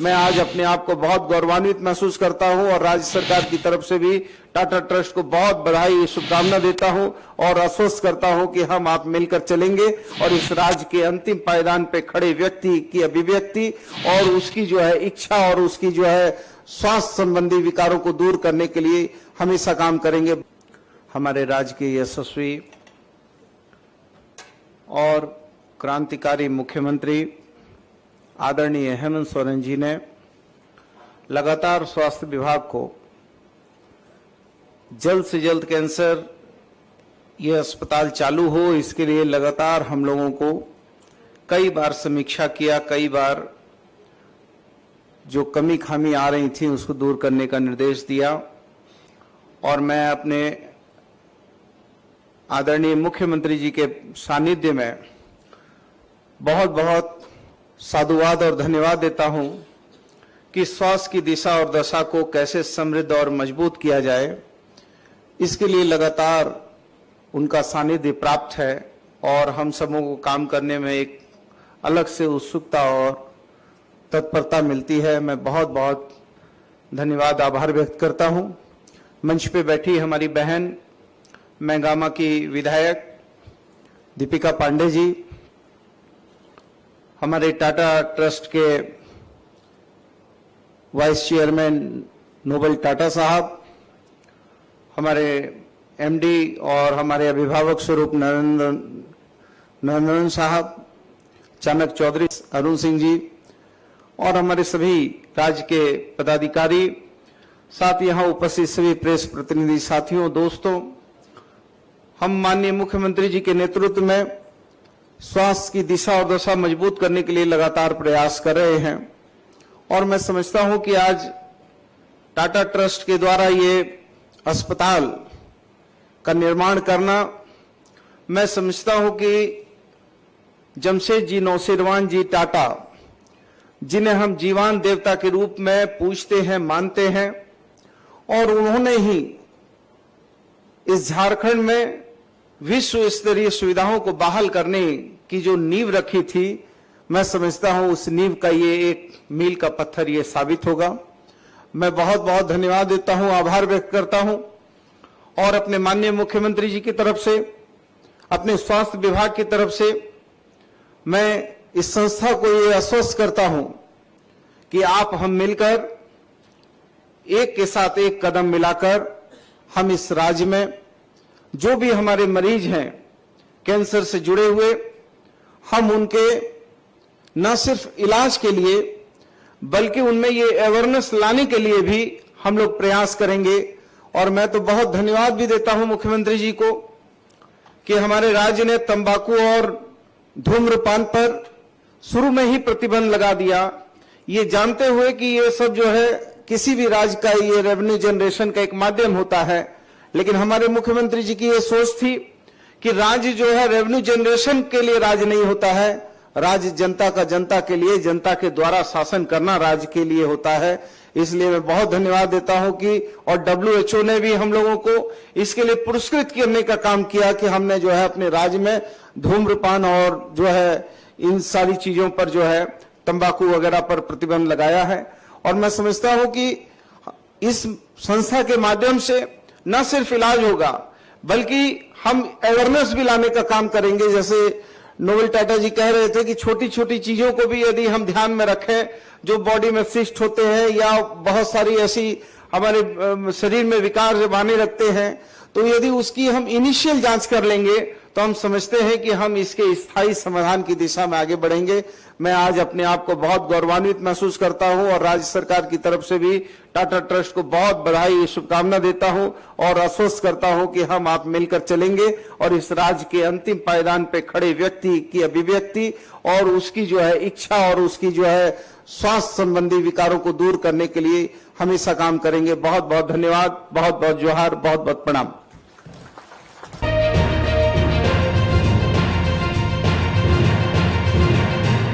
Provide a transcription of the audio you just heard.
मैं आज अपने आप को बहुत गौरवान्वित महसूस करता हूं और राज्य सरकार की तरफ से भी टाटा ट्रस्ट को बहुत बधाई शुभकामना देता हूं और आश्वस्त करता हूं कि हम आप मिलकर चलेंगे और इस राज्य के अंतिम पायदान पे खड़े व्यक्ति की अभिव्यक्ति और उसकी जो है इच्छा और उसकी जो है स्वास्थ्य संबंधी विकारों को दूर करने के लिए हमेशा काम करेंगे। हमारे राज्य के यशस्वी और क्रांतिकारी मुख्यमंत्री आदरणीय हेमंत सोरेन जी ने लगातार स्वास्थ्य विभाग को जल्द से जल्द कैंसर ये अस्पताल चालू हो, इसके लिए लगातार हम लोगों को कई बार समीक्षा किया, कई बार जो कमी खामी आ रही थी उसको दूर करने का निर्देश दिया और मैं अपने आदरणीय मुख्यमंत्री जी के सानिध्य में बहुत बहुत साधुवाद और धन्यवाद देता हूं कि स्वास्थ्य की दिशा और दशा को कैसे समृद्ध और मजबूत किया जाए, इसके लिए लगातार उनका सानिध्य प्राप्त है और हम सबों को काम करने में एक अलग से उत्सुकता और तत्परता मिलती है। मैं बहुत बहुत धन्यवाद आभार व्यक्त करता हूं। मंच पे बैठी हमारी बहन मैंगामा की विधायक दीपिका पांडे जी, हमारे टाटा ट्रस्ट के वाइस चेयरमैन नोबल टाटा साहब, हमारे एमडी और हमारे अभिभावक स्वरूप नरेंद्र साहब, चाणक चौधरी, अरुण सिंह जी और हमारे सभी राज्य के पदाधिकारी, साथ यहाँ उपस्थित सभी प्रेस प्रतिनिधि साथियों, दोस्तों, हम माननीय मुख्यमंत्री जी के नेतृत्व में स्वास्थ्य की दिशा और दशा मजबूत करने के लिए लगातार प्रयास कर रहे हैं और मैं समझता हूं कि आज टाटा ट्रस्ट के द्वारा ये अस्पताल का निर्माण करना, मैं समझता हूं कि जमशेद जी नौसेरवान जी टाटा, जिन्हें हम जीवान देवता के रूप में पूजते हैं, मानते हैं, और उन्होंने ही इस झारखंड में विश्व स्तरीय सुविधाओं को बहाल करने की जो नींव रखी थी, मैं समझता हूं उस नींव का ये एक मील का पत्थर ये साबित होगा। मैं बहुत बहुत धन्यवाद देता हूं, आभार व्यक्त करता हूं और अपने माननीय मुख्यमंत्री जी की तरफ से, अपने स्वास्थ्य विभाग की तरफ से मैं इस संस्था को ये आश्वस्त करता हूं कि आप हम मिलकर एक के साथ एक कदम मिलाकर हम इस राज्य में जो भी हमारे मरीज हैं कैंसर से जुड़े हुए, हम उनके न सिर्फ इलाज के लिए बल्कि उनमें ये अवेयरनेस लाने के लिए भी हम लोग प्रयास करेंगे। और मैं तो बहुत धन्यवाद भी देता हूं मुख्यमंत्री जी को कि हमारे राज्य ने तंबाकू और धूम्रपान पर शुरू में ही प्रतिबंध लगा दिया, ये जानते हुए कि ये सब जो है किसी भी राज्य का ये रेवेन्यू जनरेशन का एक माध्यम होता है, लेकिन हमारे मुख्यमंत्री जी की ये सोच थी कि राज्य जो है रेवेन्यू जनरेशन के लिए राज्य नहीं होता है, राज्य जनता का जनता के लिए, जनता के द्वारा शासन करना राज्य के लिए होता है। इसलिए मैं बहुत धन्यवाद देता हूं कि और WHO ने भी हम लोगों को इसके लिए पुरस्कृत करने का काम किया कि हमने जो है अपने राज्य में धूम्रपान और जो है इन सारी चीजों पर जो है तंबाकू वगैरह पर प्रतिबंध लगाया है। और मैं समझता हूं कि इस संस्था के माध्यम से न सिर्फ इलाज होगा बल्कि हम अवेयरनेस भी लाने का काम करेंगे। जैसे नोबल टाटा जी कह रहे थे कि छोटी छोटी चीजों को भी यदि हम ध्यान में रखें जो बॉडी में सिस्ट होते हैं या बहुत सारी ऐसी हमारे शरीर में विकार जब आने लगते हैं, तो यदि उसकी हम इनिशियल जांच कर लेंगे तो हम समझते हैं कि हम इसके स्थायी समाधान की दिशा में आगे बढ़ेंगे। मैं आज अपने आप को बहुत गौरवान्वित महसूस करता हूं और राज्य सरकार की तरफ से भी टाटा ट्रस्ट को बहुत बधाई शुभकामना देता हूं और आश्वस्त करता हूं कि हम आप मिलकर चलेंगे और इस राज्य के अंतिम पायदान पे खड़े व्यक्ति की अभिव्यक्ति और उसकी जो है इच्छा और उसकी जो है स्वास्थ्य संबंधी विकारों को दूर करने के लिए हमेशा काम करेंगे। बहुत बहुत धन्यवाद, बहुत बहुत जोहार, बहुत बहुत प्रणाम।